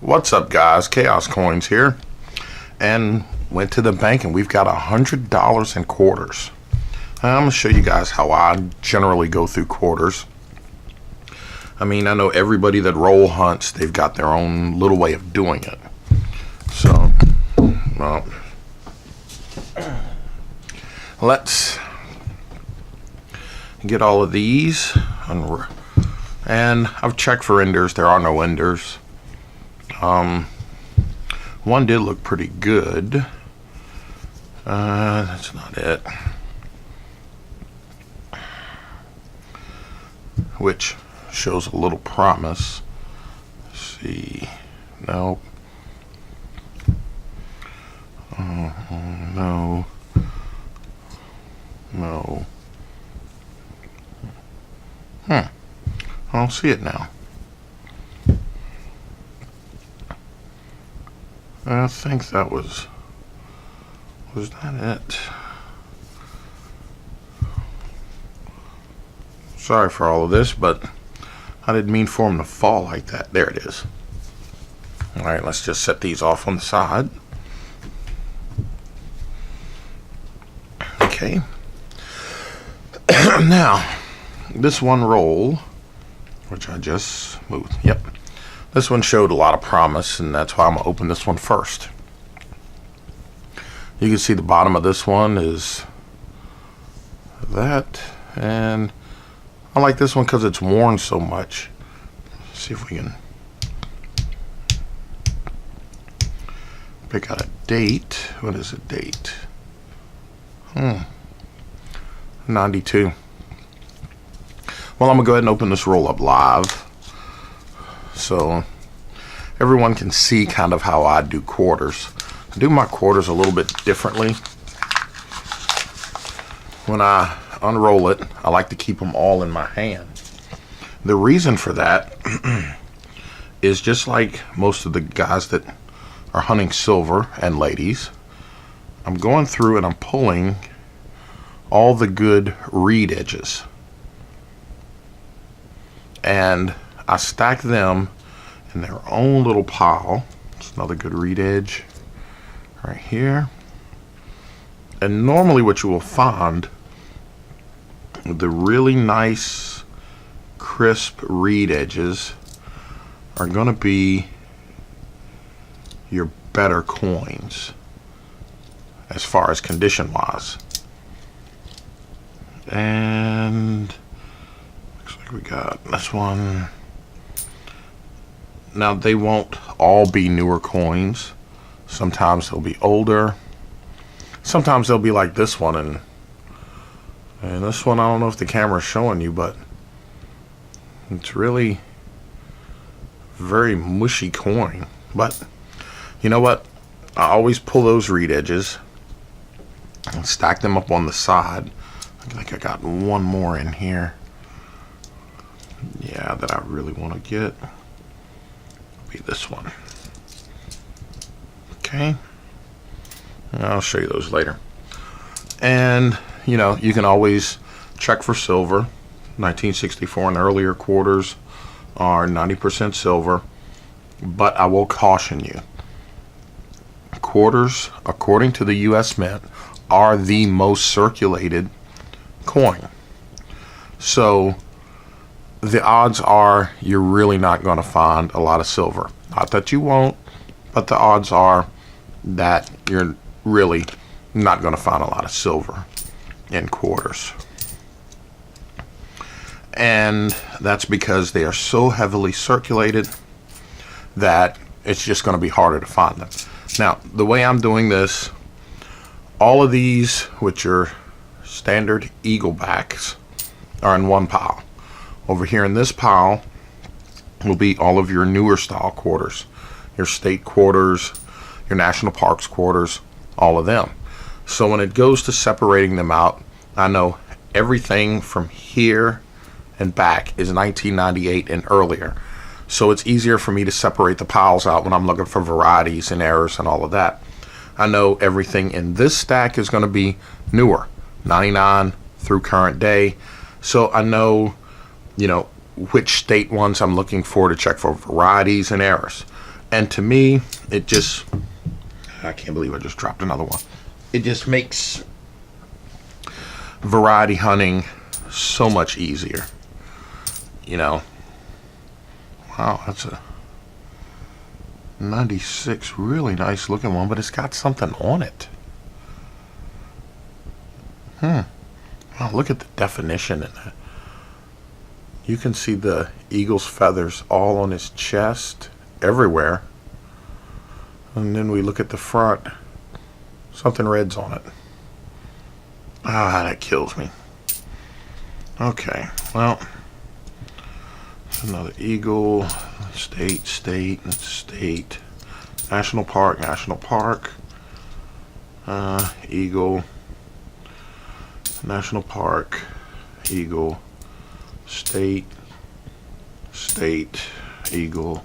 What's up, guys? Chaos Coins here, and went to the bank and we've got $100 in quarters. I'm gonna show you guys how I generally go through quarters. I mean, I know everybody that roll hunts, they've got their own little way of doing it. So, well, let's get all of these, and I've checked for enders. There are no enders. One did look pretty good. That's not it. Which shows a little promise. Let's see. Nope. No. No. I don't see it now. I think that was that it? Sorry for all of this, but I didn't mean for them to fall like that. There it is. Alright, let's just set these off on the side. Okay. Now, this one roll, which I just moved. Yep. This one showed a lot of promise, and that's why I'm going to open this one first. You can see the bottom of this one is that, and I like this one because it's worn so much. Let's see if we can pick out a date. What is a date? 92. Well, I'm going to go ahead and open this roll up live, so everyone can see kind of how I do quarters. I do my quarters a little bit differently. When I unroll it, I like to keep them all in my hand. The reason for that is just like most of the guys that are hunting silver, and ladies, I'm going through and I'm pulling all the good reed edges, and I stack them in their own little pile. It's another good reed edge right here. And normally what you will find, the really nice crisp reed edges are going to be your better coins as far as condition wise. And looks like we got this one. Now, they won't all be newer coins. Sometimes they'll be older. Sometimes they'll be like this one, and this one, I don't know if the camera's showing you, but it's really very mushy coin. But you know what? I always pull those reed edges and stack them up on the side. I think I got one more in here. Yeah, that I really want to get. Be this one. Okay. I'll show you those later. And you know, you can always check for silver. 1964 and earlier quarters are 90% silver, but I will caution you, quarters, according to the US Mint, are the most circulated coin. So the odds are you're really not going to find a lot of silver. Not that you won't, but the odds are that you're really not going to find a lot of silver in quarters. And that's because they are so heavily circulated that it's just going to be harder to find them. Now, the way I'm doing this, all of these, which are standard eagle backs, are in one pile. Over here in this pile will be all of your newer style quarters, your state quarters, your national parks quarters, all of them. So when it goes to separating them out, I know everything from here and back is 1998 and earlier. So it's easier for me to separate the piles out when I'm looking for varieties and errors and all of that. I know everything in this stack is going to be newer, 99 through current day. So I know, you know, which state ones I'm looking for to check for varieties and errors. And to me, it just, I can't believe I just dropped another one. It just makes variety hunting so much easier. You know, wow, that's a 96, really nice looking one, but it's got something on it. Wow, look at the definition in that. You can see the eagle's feathers all on his chest, everywhere. And then we look at the front, something red's on it. Ah, that kills me. Okay, well, another eagle, state, national park, eagle, national park, eagle, state, eagle,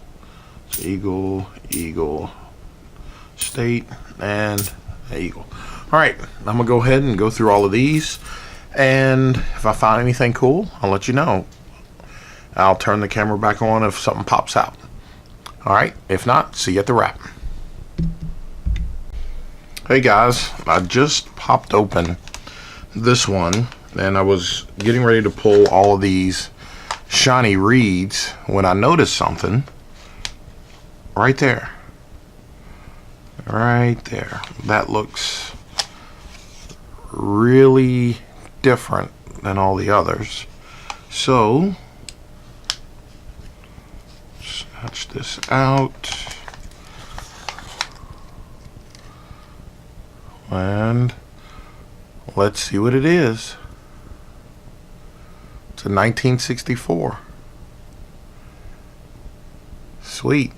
state, and eagle. All right, I'm gonna go ahead and go through all of these, and if I find anything cool, I'll let you know. I'll turn the camera back on if something pops out. All right, if not, see you at the wrap. Hey guys, I just popped open this one, and I was getting ready to pull all of these shiny reeds when I noticed something right there. Right there. That looks really different than all the others. So, snatch this out. And let's see what it is. It's a 1964. Sweet.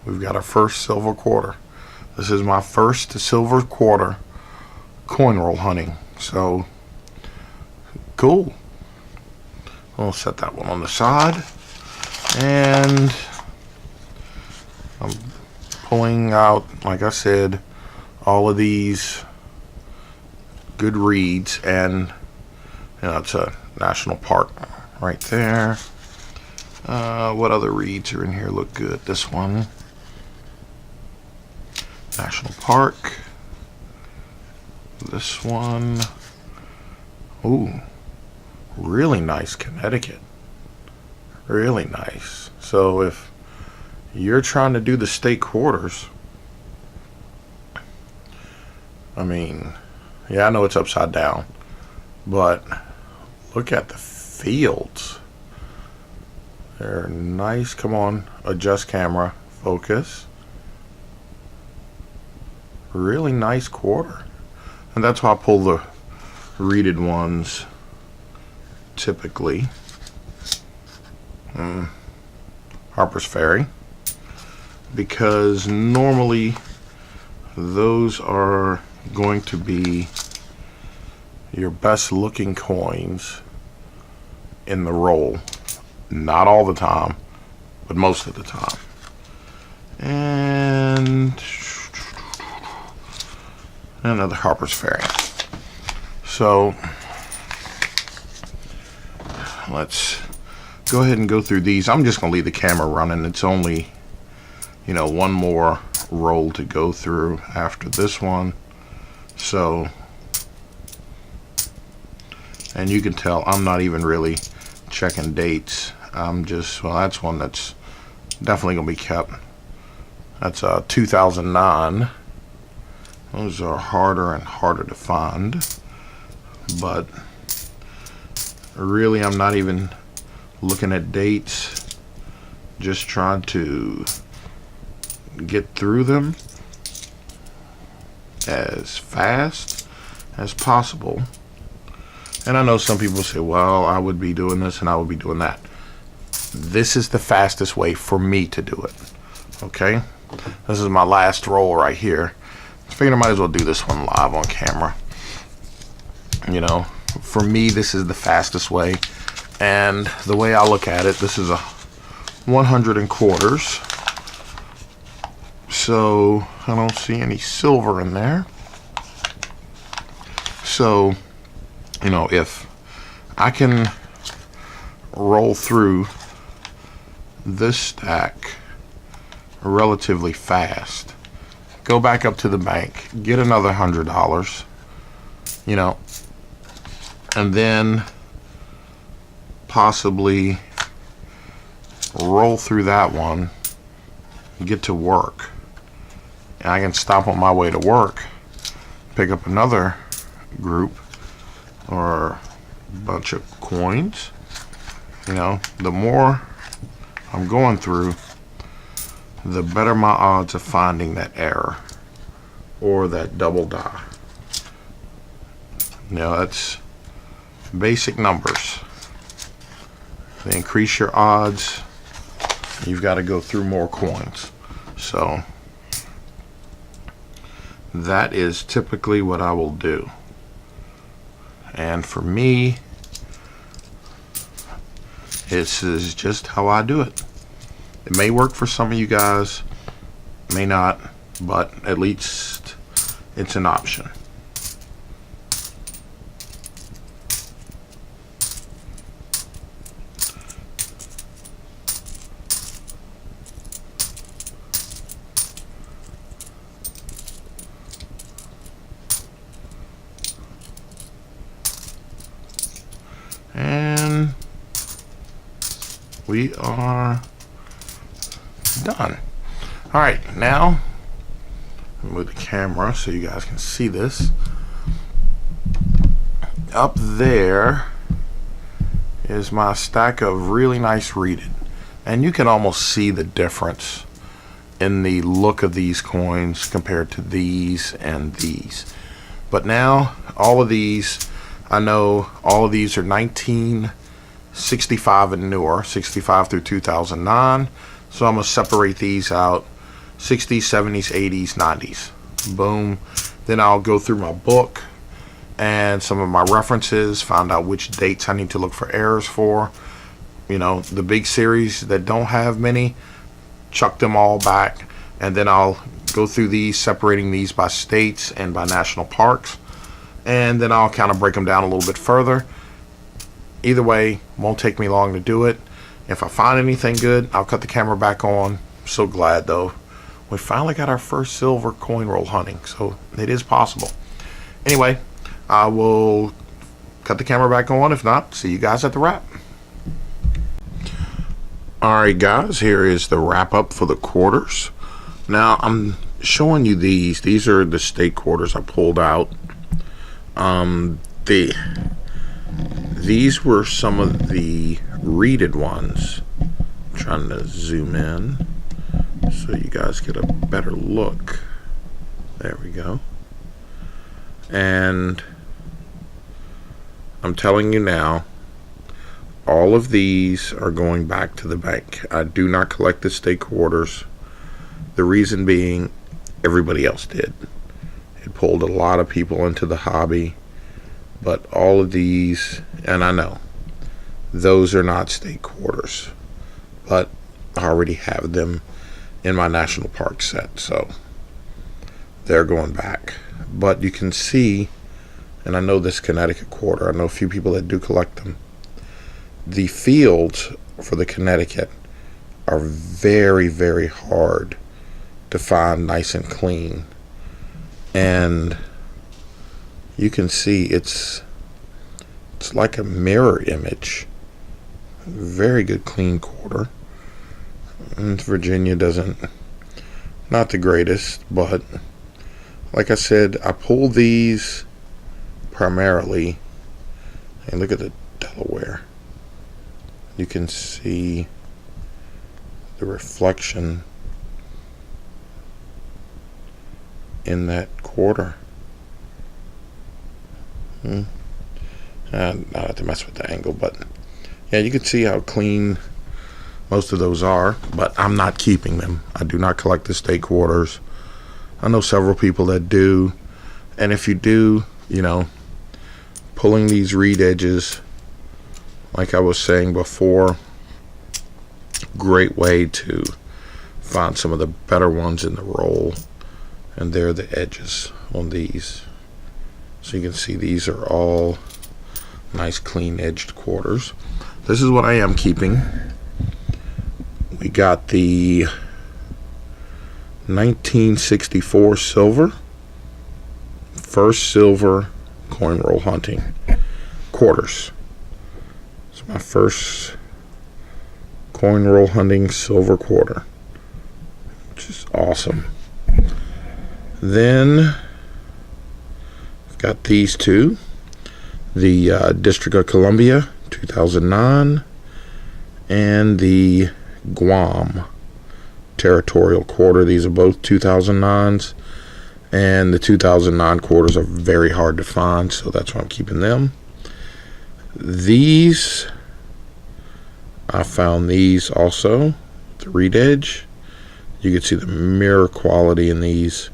We've got our first silver quarter. This is my first silver quarter coin roll hunting. So, cool. We'll set that one on the side. And I'm pulling out, like I said, all of these good reeds, and you know, it's a national park right there. What other reeds are in here look good? This one, national park. This one, ooh, really nice Connecticut, really nice. So if you're trying to do the state quarters, I mean, yeah, I know it's upside down, but look at the fields. They're nice. Come on, adjust camera, focus. Really nice quarter. And that's why I pull the reeded ones typically. Harper's Ferry, because normally those are going to be your best looking coins in the roll. Not all the time, but most of the time. And another Harper's Ferry. So let's go ahead and go through these. I'm just going to leave the camera running. It's only, you know, one more roll to go through after this one. So, and you can tell I'm not even really checking dates. I'm just, well, that's one that's definitely going to be kept. That's 2009. Those are harder and harder to find. But really, I'm not even looking at dates. Just trying to get through them as fast as possible. And I know some people say, well, I would be doing this and I would be doing that. This is the fastest way for me to do it. Okay? This is my last roll right here. I figured I might as well do this one live on camera. You know, for me, this is the fastest way. And the way I look at it, this is a 100 and quarters. So I don't see any silver in there. So, you know, if I can roll through this stack relatively fast. Go back up to the bank, get another $100, you know, and then possibly roll through that one, get to work, and I can stop on my way to work, pick up another group or a bunch of coins. You know, the more I'm going through, the better my odds of finding that error or that double die. You know, that's basic numbers. They increase your odds, you've got to go through more coins. So that is typically what I will do. And for me, this is just how I do it. It may work for some of you guys, may not, but at least it's an option. And we are done. All right, now move the camera so you guys can see this. Up there is my stack of really nice reeded, and you can almost see the difference in the look of these coins compared to these and these. But now all of these, I know all of these are 1965 and newer, 65 through 2009. So I'm going to separate these out, 60s, 70s, 80s, 90s. Boom. Then I'll go through my book and some of my references, find out which dates I need to look for errors for. You know, the big series that don't have many, chuck them all back. And then I'll go through these, separating these by states and by national parks. And then I'll kind of break them down a little bit further. Either way, won't take me long to do it. If I find anything good, I'll cut the camera back on. So glad though, we finally got our first silver coin roll hunting, so it is possible. Anyway, I will cut the camera back on. If not, see you guys at the wrap. Alright guys, here is the wrap up for the quarters. Now I'm showing you these. These are the state quarters I pulled out. These were some of the reeded ones. I'm trying to zoom in so you guys get a better look. There we go. And I'm telling you now, all of these are going back to the bank. I do not collect the state quarters. The reason being, everybody else did. It pulled a lot of people into the hobby. But all of these, and I know, those are not state quarters. But I already have them in my national park set, so they're going back. But you can see, and I know this Connecticut quarter, I know a few people that do collect them. The fields for the Connecticut are very, very hard to find nice and clean. And you can see it's like a mirror image. Very good clean quarter. And Virginia not the greatest, but like I said, I pull these primarily, and look at the Delaware. You can see the reflection in that quarter. I don't have to mess with the angle, but yeah, you can see how clean most of those are. But I'm not keeping them. I do not collect the state quarters. I know several people that do, and if you do, you know, pulling these reed edges, like I was saying before, great way to find some of the better ones in the roll. And there are the edges on these. So you can see these are all nice clean edged quarters. This is what I am keeping. We got the 1964 silver. First silver coin roll hunting. Quarters. It's my first coin roll hunting silver quarter, which is awesome. Then I've got these two. The District of Columbia 2009 and the Guam territorial quarter. These are both 2009s, and the 2009 quarters are very hard to find, so that's why I'm keeping them. These, I found these also, the reed edge. You can see the mirror quality in these,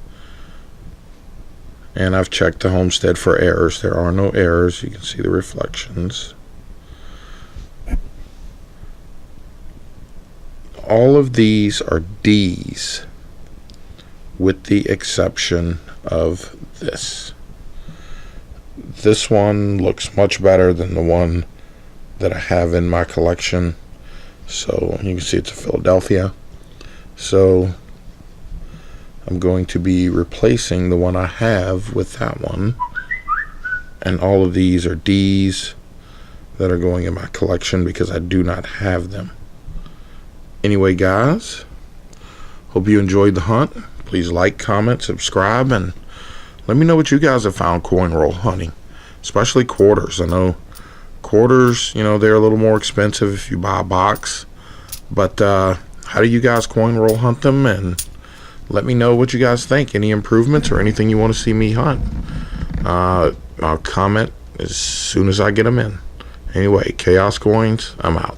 and I've checked the Homestead for errors. There are no errors. You can see the reflections. All of these are D's, with the exception of this. This one looks much better than the one that I have in my collection. So you can see it's a Philadelphia. So I'm going to be replacing the one I have with that one. And all of these are D's that are going in my collection because I do not have them. Anyway, guys, hope you enjoyed the hunt. Please like, comment, subscribe, and let me know what you guys have found coin roll hunting, especially quarters. I know quarters, they're a little more expensive if you buy a box, but how do you guys coin roll hunt them? And let me know what you guys think. Any improvements or anything you want to see me hunt. I'll comment as soon as I get them in. Anyway, Chaos Coins, I'm out.